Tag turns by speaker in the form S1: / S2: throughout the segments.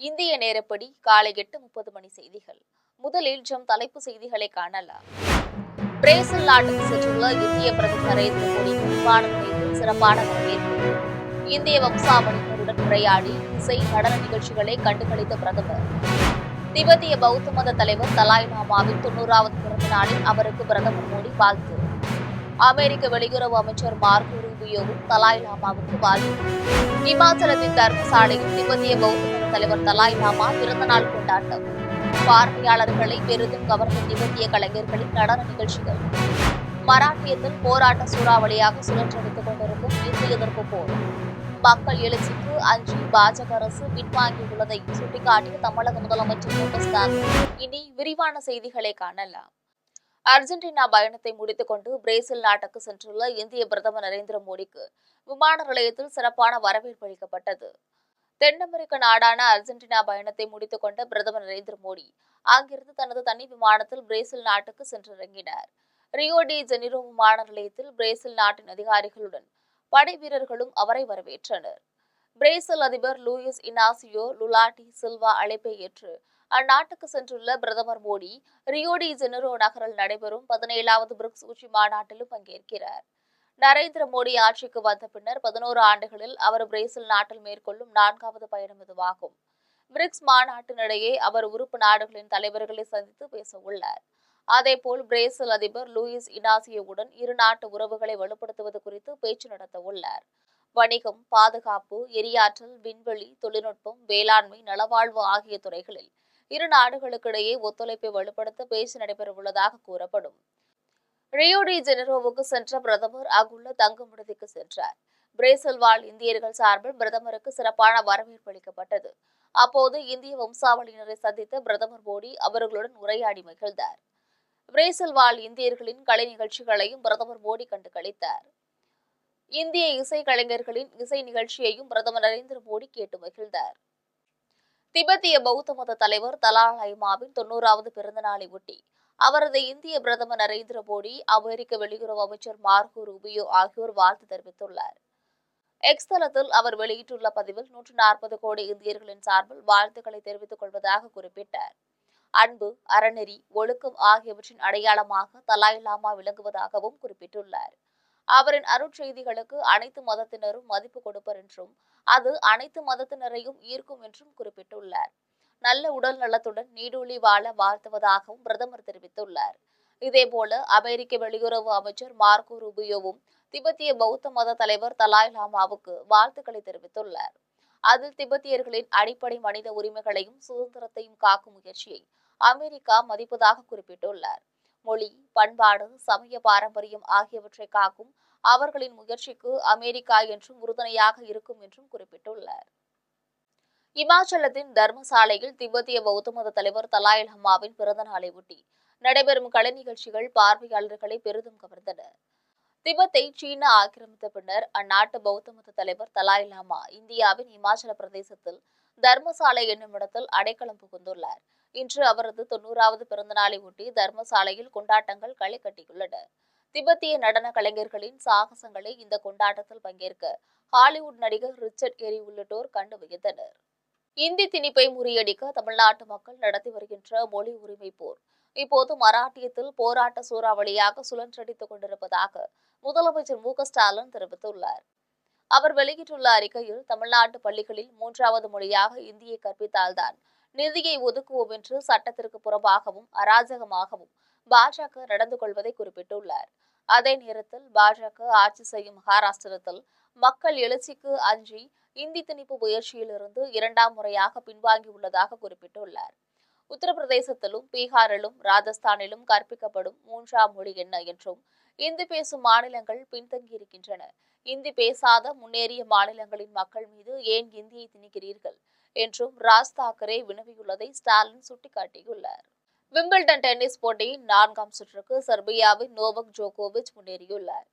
S1: இந்திய நேரப்படி காலை 8:30 மணி செய்திகள். முதலில் தலைப்பு செய்திகளை காணலாம். பிரேசில் நாட்டுக்கு சென்றுள்ள இந்திய பிரதமர் நரேந்திர மோடிக்கு விமான நிலையத்தில் சிறப்பான வரவேற்பு. இந்திய வம்சாவளியினருடன் உரையாடி இசை நடன நிகழ்ச்சிகளை கண்டுகளித்த பிரதமர். திபெத்திய பௌத்த மத தலைவர் தலாய் லாமாவின் 90வது பிறந்த நாளில் அவருக்கு பிரதமர் மோடி வாழ்த்து. அமெரிக்க வெளியுறவு அமைச்சர் மார்கோ ரூபியோவும் தலாய் லாமாவுக்கு வாழ்த்து. இமாச்சலத்தின் தர்மசாலையில் திபெத்திய பௌத்த மத தலைவர் தலாய் லாமா பிறந்தநாள் கொண்டாட்டம். பார்வையாளர்களை பெரிதும் கவர்ந்த திபெத்திய கலைஞர்களின் நடன நிகழ்ச்சிகள். மராட்டியத்தில் போராட்ட சூறாவளியாக சுழன்றடித்துக் கொண்டிருக்கும் இந்திய எதிர்ப்பு போர். மக்கள் எழுச்சிக்கு அஞ்சி பாஜக அரசு பின்வாங்கியுள்ளதை சுட்டிக்காட்டிய தமிழக முதலமைச்சர் மு.க.ஸ்டாலின். இனி விரிவான செய்திகளை காணலாம். அர்ஜென்டினா பயணத்தை முடித்துக் கொண்டு பிரேசில் நாட்டுக்கு சென்றுள்ள இந்திய பிரதமர் நரேந்திர மோடிக்கு விமான நிலையத்தில் சிறப்பான வரவேற்பு அளிக்கப்பட்டது. தென் அமெரிக்க நாடான அர்ஜென்டினா பயணத்தை முடித்துக் கொண்ட பிரதமர் நரேந்திர மோடி அங்கிருந்து தனது தனி விமானத்தில் பிரேசில் நாட்டுக்கு சென்றடைங்கினார். ரியோ டி ஜெனிரோ விமான நிலையத்தில் பிரேசில் நாட்டின் அதிகாரிகளுடன் படை வீரர்களும் அவரை வரவேற்றனர். பிரேசில் அதிபர் Luiz Inacio Lula da Silva அழைப்பை ஏற்று அந்நாட்டுக்கு சென்றுள்ள பிரதமர் மோடி ரியோ டி ஜெனிரோ நகரில் நடைபெறும் 17வது பிரிக்ஸ் உச்சி மாநாட்டிலும் பங்கேற்கிறார். நரேந்திர மோடி ஆட்சிக்கு வந்த பின்னர் 11 ஆண்டுகளில் அவர் பிரேசில் நாட்டில் மேற்கொள்ளும் 4வது பயணம் இதுவாகும். பிரிக்ஸ் மாநாட்டினிடையே அவர் உறுப்பு நாடுகளின் தலைவர்களை சந்தித்து பேச உள்ளார். அதேபோல் பிரேசில் அதிபர் லூயிஸ் இனாசியோவுடன் இரு நாட்டு உறவுகளை வலுப்படுத்துவது குறித்து பேச்சு நடத்த உள்ளார். வணிகம், பாதுகாப்பு, எரியாற்றல், விண்வெளி, தொழில்நுட்பம், வேளாண்மை, நலவாழ்வு ஆகிய துறைகளில் இரு நாடுகளுக்கிடையே ஒத்துழைப்பை வலுப்படுத்த பேச்சு நடைபெறவுள்ளதாக கூறப்படும். ரியோ டி ஜெனிரோவுக்கு சென்ற பிரதமர் அங்குள்ள தங்கும் விடுதிக்கு சென்றார். பிரேசில் வாழ் இந்தியர்கள் சார்பில் பிரதமருக்கு சிறப்பான வரவேற்பு அளிக்கப்பட்டது. அப்போது இந்திய வம்சாவளியினரை சந்தித்த பிரதமர் மோடி அவர்களுடன் உரையாடி மகிழ்ந்தார். பிரேசில் வாழ் இந்தியர்களின் கலை நிகழ்ச்சிகளையும் பிரதமர் மோடி கண்டு களித்தார். இந்திய இசை கலைஞர்களின் இசை நிகழ்ச்சியையும் பிரதமர் நரேந்திர மோடி கேட்டு மகிழ்ந்தார். திபெத்திய பௌத்த மத தலைவர் தலாய் லாமாவின் 90வது பிறந்த நாளை ஒட்டி அவரது இந்திய பிரதமர் நரேந்திர மோடி, அமெரிக்க வெளியுறவு அமைச்சர் மார்கோ ரூபியோ ஆகியோர் வாழ்த்து தெரிவித்துள்ளார். எக்ஸ் தளத்தில் அவர் வெளியிட்டுள்ள பதிவில் 140 கோடி இந்தியர்களின் சார்பில் வாழ்த்துக்களை தெரிவித்துக் கொள்வதாக குறிப்பிட்டார். அன்பு, அறநெறி, ஒழுக்கம் ஆகியவற்றின் அடையாளமாக தலாய் லாமா விளங்குவதாகவும் குறிப்பிட்டுள்ளார். அவரின் அருட்செய்திகளுக்கு அனைத்து மதத்தினரும் மதிப்பு கொடுப்பர் என்றும் அது அனைத்து மதத்தினரையும் ஈர்க்கும் என்றும் குறிப்பிட்டுள்ளார். நல்ல உடல் நலத்துடன் நீடூழி வாழ வாழ்த்துவதாகவும் பிரதமர் தெரிவித்துள்ளார். இதேபோல அமெரிக்க வெளியுறவு அமைச்சர் மார்கோ ரூபியோவும் திபெத்திய பௌத்த மத தலைவர் தலாய் லாமாவுக்கு வாழ்த்துக்களை தெரிவித்துள்ளார். அதில் திபெத்தியர்களின் அடிப்படை மனித உரிமைகளையும் சுதந்திரத்தையும் காக்கும் முயற்சியை அமெரிக்கா மதிப்பதாக குறிப்பிட்டுள்ளார். மொழி, பண்பாடு, சமய பாரம்பரியம் ஆகியவற்றை காக்கும் அவர்களின் முயற்சிக்கு அமெரிக்கா என்றும் உறுதுணையாக இருக்கும் என்றும் குறிப்பிட்டுள்ளார். இமாச்சலத்தின் தர்மசாலையில் திபெத்திய பௌத்த மத தலைவர் தலாய் லாமாவின் பிறந்த நாளை ஒட்டி நடைபெறும் கலை நிகழ்ச்சிகள் பார்வையாளர்களை பெரிதும் கவர்ந்தன. திபெத்தை சீனா ஆக்கிரமித்த பின்னர் அந்நாட்டு பௌத்த மத தலைவர் தலாய் லாமா இந்தியாவின் இமாச்சல பிரதேசத்தில் தர்மசாலை என்னும் இடத்தில் அடைக்கலம் புகுந்துள்ளார். இன்று அவரது 90வது பிறந்த நாளை ஒட்டி தர்மசாலையில் கொண்டாட்டங்கள் களை கட்டியுள்ளன. திபெத்திய நடன கலைஞர்களின் சாகசங்களை இந்த கொண்டாட்டத்தில் பங்கேற்க ஹாலிவுட் நடிகர் ரிச்சர்ட் கெரி உள்ளிட்டோர் கண்டு வியந்தனர். இந்தி திணிப்பை முறியடிக்க தமிழ்நாட்டு மக்கள் நடத்தி வருகின்ற மொழி உரிமை போர் இப்போது மராட்டியத்தில் போராட்ட சூறாவளியாக சுழன்றடித்துக் கொண்டிருப்பதாக முதலமைச்சர் மு.க.ஸ்டாலின் தெரிவித்துள்ளார். அவர் வெளியிட்டுள்ள அறிக்கையில் தமிழ்நாட்டு பள்ளிகளில் 3வது மொழியாக இந்தியை கற்பித்தால்தான் நிதியை ஒதுக்குவோம் என்று சட்டத்திற்கு புறம்பாகவும் அராஜகமாகவும் பாஜக நடந்து கொள்வதை குறிப்பிட்டுள்ளார். அதே நேரத்தில் பாஜக ஆட்சி செய்யும் மகாராஷ்டிரத்தில் மக்கள் எழுச்சிக்கு அஞ்சி இந்தி திணிப்பு முயற்சியிலிருந்து 2ஆம் முறையாக பின்வாங்கியுள்ளதாக குறிப்பிட்டுள்ளார். உத்தரப்பிரதேசத்திலும் பீகாரிலும் ராஜஸ்தானிலும் கற்பிக்கப்படும் 3ஆம் மொழி என்ன என்றும் இந்தி பேசும் மாநிலங்கள் பின்தங்கியிருக்கின்றன. இந்தி பேசாத முன்னேறிய மாநிலங்களின் மக்கள் மீது ஏன் இந்தியை திணிக்கிறீர்கள் என்றும் ராஜ் தாக்கரே வினவியுள்ளதை ஸ்டாலின் சுட்டிக்காட்டியுள்ளார். விம்பிள்டன் டென்னிஸ் போட்டியின் 4ஆம் சுற்றுக்கு செர்பியாவின் நோவக் ஜோகோவிச் முன்னேறியுள்ளார்.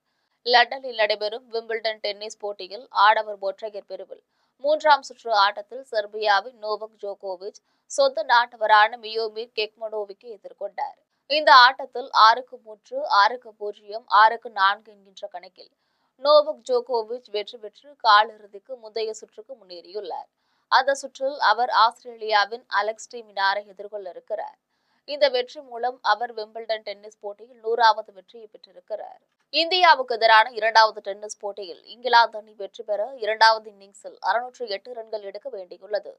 S1: லண்டனில் நடைபெறும் விம்பிள்டன் டென்னிஸ் போட்டியில் ஆடவர் ஒற்றையர் பிரிவில் 3ஆம் சுற்று ஆட்டத்தில் செர்பியாவின் நோவக் ஜோகோவிச் சொந்த நாட்டவரான மியோமிர் கெக்மனோவிக்கை எதிர்கொண்டார். இந்த ஆட்டத்தில் 6-3, 6-0, 6-4 என்கின்ற கணக்கில் நோவக் ஜோகோவிச் வெற்றி பெற்று காலிறுதிக்கு முந்தைய சுற்றுக்கு முன்னேறியுள்ளார். அந்த சுற்றில் அவர் ஆஸ்திரேலியாவின் அலெக்ஸ் டி மினாரை எதிர்கொள்ள இருக்கிறார். இந்த வெற்றி மூலம் அவர் விம்பிள்டன் டென்னிஸ் போட்டியில் 100வது வெற்றியை பெற்றிருக்கிறார். இந்தியாவுக்கு எதிரான இரண்டாவது டென்னிஸ் போட்டியில் இங்கிலாந்து அணி வெற்றி பெற இரண்டாவது இன்னிங்ஸில் 608 ரன்கள் எடுக்க வேண்டியுள்ளது.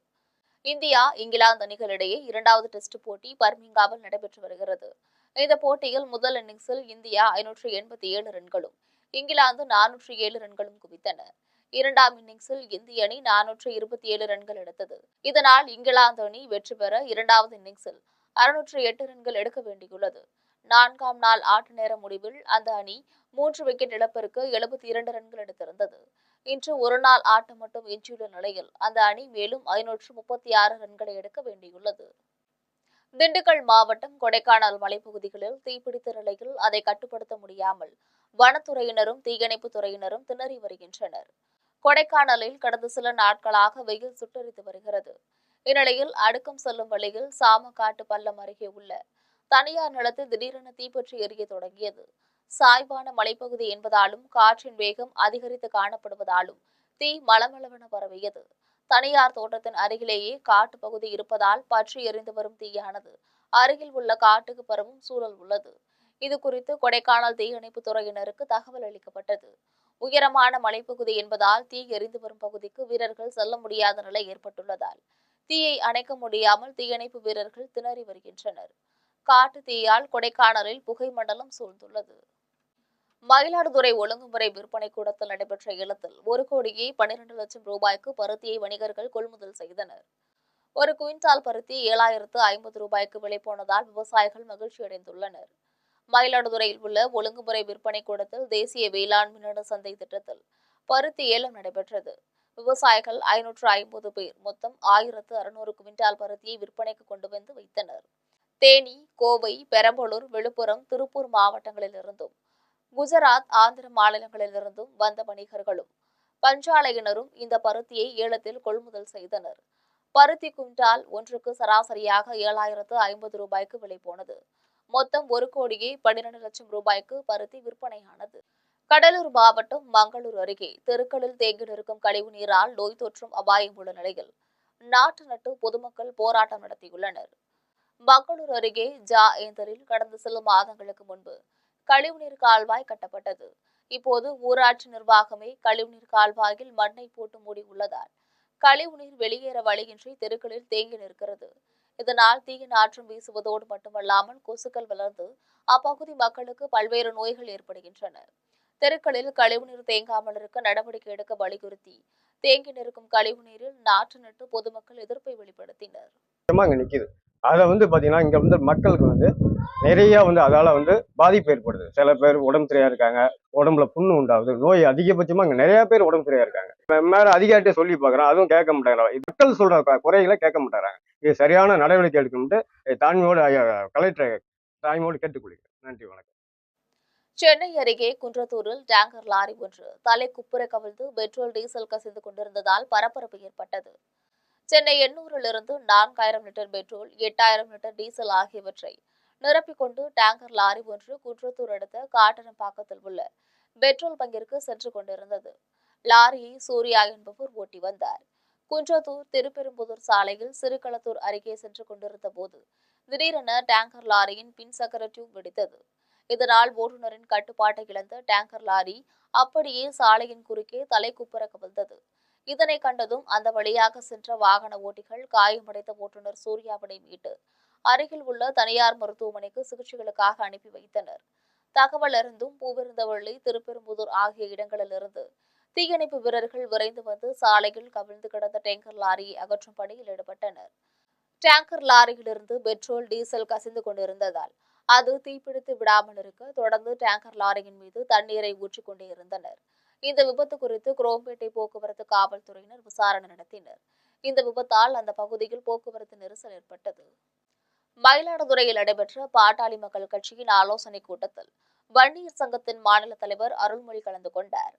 S1: இந்தியா இங்கிலாந்து அணிகளிடையே இரண்டாவது டெஸ்ட் போட்டி பர்மிங்காமில் நடைபெற்று வருகிறது. இந்த போட்டியில் முதல் இன்னிங்ஸில் இந்தியா 587 ரன்களும் இங்கிலாந்து 407 ரன்களும் குவித்தன. இரண்டாம் இன்னிங்ஸில் இந்திய அணி 427 ரன்கள் எடுத்தது. இதனால் இங்கிலாந்து அணி வெற்றி பெற இரண்டாவது இன்னிங்ஸில் 608 ரன்கள் எடுக்க வேண்டியுள்ளது. நான்காம் நாள் ஆட்ட நேர முடிவில் அந்த அணி 3 விக்கெட் இழப்பிற்கு 72 ரன்கள் எடுத்திருந்தது. இன்று ஒருநாள் ஆட்டம் மட்டும் எஞ்சியுள்ள நிலையில் அந்த அணி மேலும் 536 ரன்களை எடுக்க வேண்டியுள்ளது. திண்டுக்கல் மாவட்டம் கொடைக்கானல் மலைப்பகுதிகளில் தீப்பிடித்த நிலையில் அதை கட்டுப்படுத்த முடியாமல் வனத்துறையினரும் தீயணைப்பு துறையினரும் திணறி வருகின்றனர். கொடைக்கானலில் கடந்த சில நாட்களாக வெயில் சுட்டெரித்து வருகிறது. இந்நிலையில் அடுக்கம் செல்லும் வழியில் சாமக்காட்டு பள்ளம் அருகே உள்ள தனியார் நிலத்தில் திடீரென தீப்பற்றி எரிய தொடங்கியது. சாய்வான மலைப்பகுதி என்பதாலும் காற்றின் வேகம் அதிகரித்து காணப்படுவதாலும் தீ மளமளவென பரவியது. தனியார் தோட்டத்தின் அருகிலேயே காட்டு பகுதி இருப்பதால் பற்றி எரிந்து வரும் தீயானது அருகில் உள்ள காட்டுக்கு பரவும் சூழல் உள்ளது. இதுகுறித்து கொடைக்கானல் தீயணைப்பு துறையினருக்கு தகவல் அளிக்கப்பட்டது. உயரமான மலைப்பகுதி என்பதால் தீ எரிந்து வரும் பகுதிக்கு வீரர்கள் செல்ல முடியாத நிலை ஏற்பட்டுள்ளதால் தீயை அணைக்க முடியாமல் தீயணைப்பு வீரர்கள் திணறி வருகின்றனர். காட்டு தீயால் கொடைக்கானலில் புகை மண்டலம் சூழ்ந்துள்ளது. மயிலாடுதுறை ஒழுங்குமுறை விற்பனை கூடத்தில் நடைபெற்ற ஏலத்தில் 1,12,00,000 ரூபாய்க்கு பருத்தியை வணிகர்கள் கொள்முதல் செய்தனர். ஒரு குவிண்டால் பருத்தி 7,050 ரூபாய்க்கு விலை போனதால் விவசாயிகள் மகிழ்ச்சியடைந்துள்ளனர். மயிலாடுதுறையில் உள்ள ஒழுங்குமுறை விற்பனை கூடத்தில் தேசிய வேளாண் மின்னணு சந்தை திட்டத்தில் பருத்தி ஏலம் நடைபெற்றது. விவசாயிகள் 550 பேர் மொத்தம் 1,600 குவிண்டால் பருத்தியை விற்பனைக்கு கொண்டு வந்து வைத்தனர். தேனி, கோவை, பெரம்பலூர், விழுப்புரம், திருப்பூர் மாவட்டங்களிலிருந்தும் குஜராத், ஆந்திர மாநிலங்களிலிருந்தும் வந்த வணிகர்களும் பஞ்சாலையினரும் இந்த பருத்தியை ஏலத்தில் கொள்முதல் செய்தனர். பருத்தி குவிண்டால் ஒன்றுக்கு சராசரியாக 7,050 ரூபாய்க்கு விலை போனது. மொத்தம் 1,12,00,000 ரூபாய்க்கு பருத்தி விற்பனையானது. கடலூர் மாவட்டம் மங்களூர் அருகே தெருக்களில் தேங்கி நிற்கும் கழிவு நீரால் நோய் தொற்றும் அபாயம் உள்ள நிலையில் நாட்டு நட்டு பொதுமக்கள் போராட்டம் நடத்தியுள்ளனர். மங்களூர் அருகே ஏந்தலில் கடந்த சில மாதங்களுக்கு முன்பு கழிவுநீர் கால்வாய் கட்டப்பட்டது. இப்போது ஊராட்சி நிர்வாகமே கழிவுநீர் கால்வாயில் மண்ணை போட்டு மூடி உள்ளதால் கழிவுநீர் வெளியேற வழியின்றி தெருக்களில் தேங்கி நிற்கிறது. இதனால் தீய நாற்றம் வீசுவதோடு மட்டுமல்லாமல் கொசுக்கள் வளர்ந்து அப்பகுதி மக்களுக்கு பல்வேறு நோய்கள் ஏற்படுகின்றன. தெருக்களில் கழிவுநீர் தேங்காமல் இருக்க நடவடிக்கை எடுக்க வலியுறுத்தி தேங்கி நிற்கும் கழிவுநீரில் நாற்று நட்டு பொதுமக்கள் எதிர்ப்பை வெளிப்படுத்தினர்.
S2: அதில் பார்த்தீங்கன்னா இங்கே மக்களுக்கு நிறைய அதால் பாதிப்பு ஏற்படுது. சில பேர் உடம்பு சரியா இருக்காங்க, உடம்புல புண்ணு உண்டாகுது, நோய் அதிகபட்சமாக இங்கே நிறைய பேர் உடம்பு சரியா இருக்காங்க. மேலே அதிகாரிட்ட சொல்லி பார்க்குறோம், அதுவும் கேட்க மாட்டேங்கிறாங்க. மக்கள் சொல்கிற குறைகளை கேட்க மாட்டேறாங்க. இது சரியான நடவடிக்கை எடுக்கணும்ட்டு தாழ்மையோடு கலெக்டரை தாழ்மையோடு கேட்டுக்கொள்கிறேன். நன்றி, வணக்கம்.
S1: சென்னை அருகே குன்றத்தூரில் டேங்கர் லாரி ஒன்று தலை குப்புற கவிழ்ந்து பெட்ரோல் டீசல் கசிந்து கொண்டிருந்ததால் பரபரப்பு ஏற்பட்டது. சென்னை எண்ணூரிலிருந்து 4,000 லிட்டர் பெட்ரோல், 8,000 லிட்டர் டீசல் ஆகியவற்றை நிரப்பிக்கொண்டு டேங்கர் லாரி ஒன்று குன்றத்தூர் அடுத்த காட்டனம்பாக்கத்தில் உள்ள பெட்ரோல் பங்கிற்கு சென்று கொண்டிருந்தது. லாரியை சூர்யா என்பவர் ஓட்டி வந்தார். குன்றத்தூர் திருப்பெரும்புதூர் சாலையில் சிறுகளத்தூர் அருகே சென்று கொண்டிருந்த போது திடீரென டேங்கர் லாரியின் பின் சக்கர டியூப் வெடித்தது. இதனால் ஓட்டுநரின் கட்டுப்பாட்டை இழந்த டேங்கர் லாரி அப்படியே சாலையின் குறுக்கே தலைக்குப்புற கவிழ்ந்தது. இதனை கண்டதும் அந்த வழியாக சென்ற வாகன ஓட்டிகள் காயமடைந்த ஓட்டுநர் சூர்யாவினை மீட்டு அருகில் உள்ள தனியார் மருத்துவமனைக்கு சிகிச்சைகளுக்காக அனுப்பி வைத்தனர். தகவல் அறிந்தும் பூவிருந்தவள்ளி, திருப்பெரும்புதூர் ஆகிய இடங்களிலிருந்து தீயணைப்பு வீரர்கள் விரைந்து வந்து சாலையில் கவிழ்ந்து கிடந்த டேங்கர் லாரியை அகற்றும் பணியில் ஈடுபட்டனர். டேங்கர் லாரியிலிருந்து பெட்ரோல், டீசல் கசிந்து கொண்டிருந்ததால் அது தீப்பிடித்து விடாமல் இருக்க தொடர்ந்து டேங்கர் லாரியின் மீது தண்ணீரை ஊற்றிக் கொண்டே இருந்தனர். இந்த விபத்து குறித்து குரோம்பேட்டை போக்குவரத்து காவல்துறையினர் விசாரணை நடத்தினர். இந்த விபத்தால் அந்த பகுதியில் போக்குவரத்து நெரிசல் ஏற்பட்டது. மயிலாடுதுறையில் நடைபெற்ற பாட்டாளி மக்கள் கட்சியின் ஆலோசனைக் கூட்டத்தில் வன்னியர் சங்கத்தின் மாநில தலைவர் அருள்மொழி கலந்து கொண்டார்.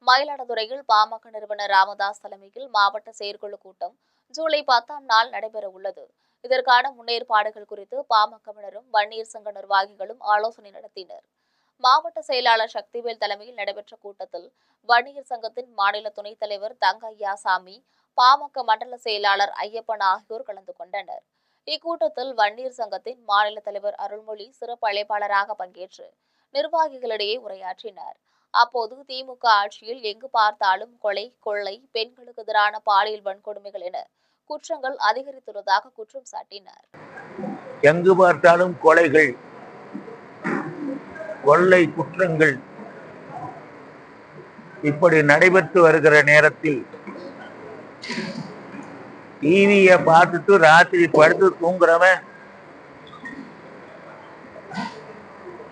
S1: மயிலாடுதுறையில் பாமக நிறுவனர் ராமதாஸ் தலைமையில் மாவட்ட செயற்குழு கூட்டம் ஜூலை 10ஆம் நாள் நடைபெற உள்ளது. இதற்கான முன்னேற்பாடுகள் குறித்து பாமகவினரும் வன்னியர் சங்க நிர்வாகிகளும் ஆலோசனை நடத்தினர். மாவட்ட செயலாளர் சக்திவேல் தலைமையில் நடைபெற்ற கூட்டத்தில் வன்னியர் சங்கத்தின் மாநில துணைத் தலைவர் தங்கையாசாமி, பாமக மண்டல செயலாளர் ஐயப்பன் ஆகியோர் கலந்து கொண்டனர். இக்கூட்டத்தில் வன்னியர் சங்கத்தின் மாநில தலைவர் அருள்மொழி சிறப்பு அழைப்பாளராக பங்கேற்று நிர்வாகிகளிடையே உரையாற்றினார். அப்போது திமுக ஆட்சியில் எங்கு பார்த்தாலும் கொலை, கொள்ளை, பெண்களுக்கு எதிரான பாலியல் வன்கொடுமைகள் என குற்றங்கள் அதிகரித்துள்ளதாக குற்றம் சாட்டினார்.
S3: எங்கு பார்த்தாலும் கொலைகள், கொள்ளை குற்றங்கள் இப்படி நடைபெற்று வருகிற நேரத்தில் டிவியை பார்த்துட்டு ராத்திரி படுத்து தூங்குறவன்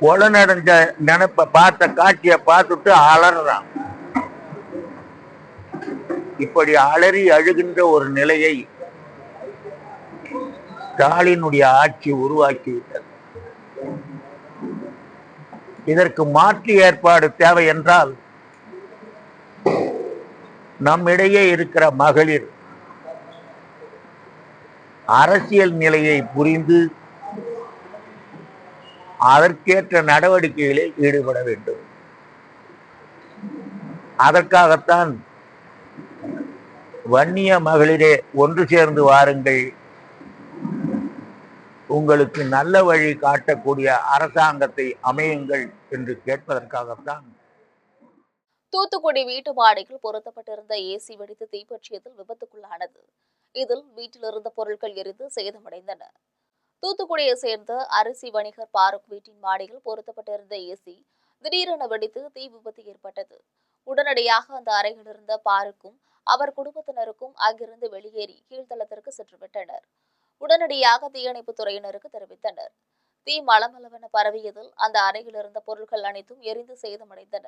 S3: கொலை நடந்த நினைப்ப பார்த்த காட்சியை பார்த்துட்டு அலறான். இப்படி அலறி அழுகின்ற ஒரு நிலையை ஸ்டாலினுடைய ஆட்சி உருவாக்கிவிட்டது. இதற்கு மாற்று ஏற்பாடு தேவை என்றால் நம்மிடையே இருக்கிற மகளிர் அரசியல் நிலையை புரிந்து அதற்கேற்ற நடவடிக்கைகளில் ஈடுபட வேண்டும். அதற்காகத்தான் வன்னிய மகளிரே ஒன்று சேர்ந்து வாருங்கள், உங்களுக்கு நல்ல வழி காட்டக்கூடிய அரசாங்கத்தை அமையுங்கள் என்று கேட்பதற்காகத்தான்.
S1: தூத்துக்குடி வீட்டு மாடியில் பொருத்தப்பட்டிருந்த ஏசி வெடித்து தீப்பற்றியதில் விபத்துக்குள்ளானது. இதில் வீட்டில் இருந்த பொருட்கள் எரிந்து சேதமடைந்தன. தூத்துக்குடியை சேர்ந்த அரிசி வணிகர் பாரூக் வீட்டின் மாடியில் பொருத்தப்பட்டிருந்த ஏசி திடீரென வெடித்து தீ விபத்து ஏற்பட்டது. உடனடியாக அந்த அறையில் இருந்த பாருக்கும் அவர் குடும்பத்தினருக்கும் அங்கிருந்து வெளியேறி கீழ்த்தளத்திற்கு சென்றுவிட்டனர். உடனடியாக தீயணைப்பு துறையினருக்கு தெரிவித்தனர். தீ மளமளவென பரவியதில் அந்த அறையில் இருந்த பொருட்கள் அனைத்தும் எரிந்து சேதமடைந்தன.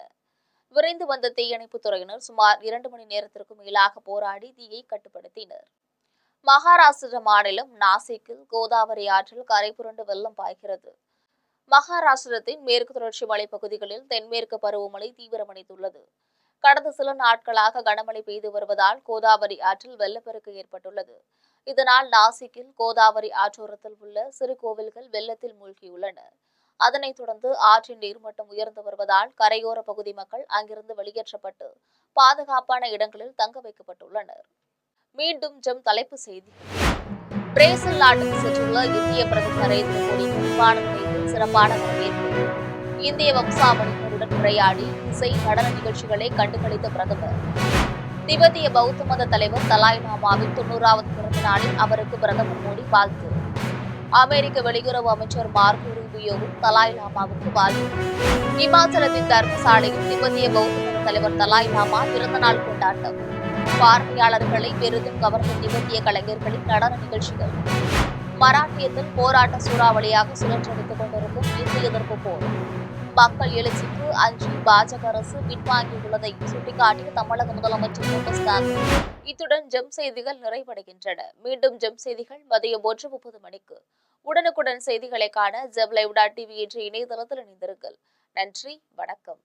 S1: விரைந்து வந்த தீயணைப்பு துறையினர் சுமார் 2 மணி நேரத்திற்கும் மேலாக போராடி தீயை கட்டுப்படுத்தினர். மகாராஷ்டிர மாநிலம் நாசிக்கில் கோதாவரி ஆற்றில் கரை புரண்டு வெள்ளம் பாய்கிறது. மகாராஷ்டிரத்தின் மேற்கு தொடர்ச்சி மலைப்பகுதிகளில் தென்மேற்கு பருவமழை தீவிரமடைந்துள்ளது. கடந்த சில நாட்களாக கனமழை பெய்து வருவதால் கோதாவரி ஆற்றில் வெள்ளப்பெருக்கு ஏற்பட்டுள்ளது. இதனால் நாசிக்கில் கோதாவரி ஆற்றோரத்தில் உள்ள சிறு கோவில்கள் வெள்ளத்தில் மூழ்கியுள்ளன. அதனைத் தொடர்ந்து ஆற்றின் நீர்மட்டம் உயர்ந்து வருவதால் கரையோர பகுதி மக்கள் அங்கிருந்து வெளியேற்றப்பட்டு பாதுகாப்பான இடங்களில் தங்க வைக்கப்பட்டுள்ளனர். மீண்டும் தலைப்புச் செய்திகள். பிரேசில் நாட்டுக்கு சென்றுள்ள இந்திய பிரதமர் நரேந்திர மோடி விமானம் நிலையத்தில் சிறப்பான வரவேற்பு. இந்திய வம்சாவளியினருடன் உரையாடி இசை நடன நிகழ்ச்சிகளை கண்டுகளித்த பிரதமர். திபெத்திய பௌத்த மத தலைவர் தலாய் லாமாவின் 90வது பிறந்த நாளில் அவருக்கு பிரதமர் மோடி வாழ்த்து. அமெரிக்க வெளியுறவு அமைச்சர் மார்கோ ரூபியோவும் தலாய் லாமாவுக்கு வாழ்த்து. இமாச்சலத்தின் தர்மசாலையில் திபெத்திய பௌத்த மத தலைவர் தலாய் லாமா பிறந்தநாள் கொண்டாட்டம். பார்வையாளர்களை பெரிதும் கவர்ந்த திபெத்திய கலைஞர்களின் நடன நிகழ்ச்சிகள். மராட்டியத்தில் போராட்ட சூறாவளியாக சுழன்றடித்துக் கொண்டிருக்கும் இந்திய எதிர்ப்பு போர். மக்கள் எழுச்சிக்கு அஞ்சி பாஜக அரசு பின்வாங்கியுள்ளதை சுட்டிக்காட்டிய தமிழக முதலமைச்சர் மு.க.ஸ்டாலின். இத்துடன் செய்திகள் நிறைவடைகின்றன. மீண்டும் செய்திகள் மதியம் 1:30 மணிக்கு. உடனுக்குடன் செய்திகளை காண ஜெம் லைவ்.tv என்ற இணையதளத்தில் இணைந்திருங்கள். நன்றி, வணக்கம்.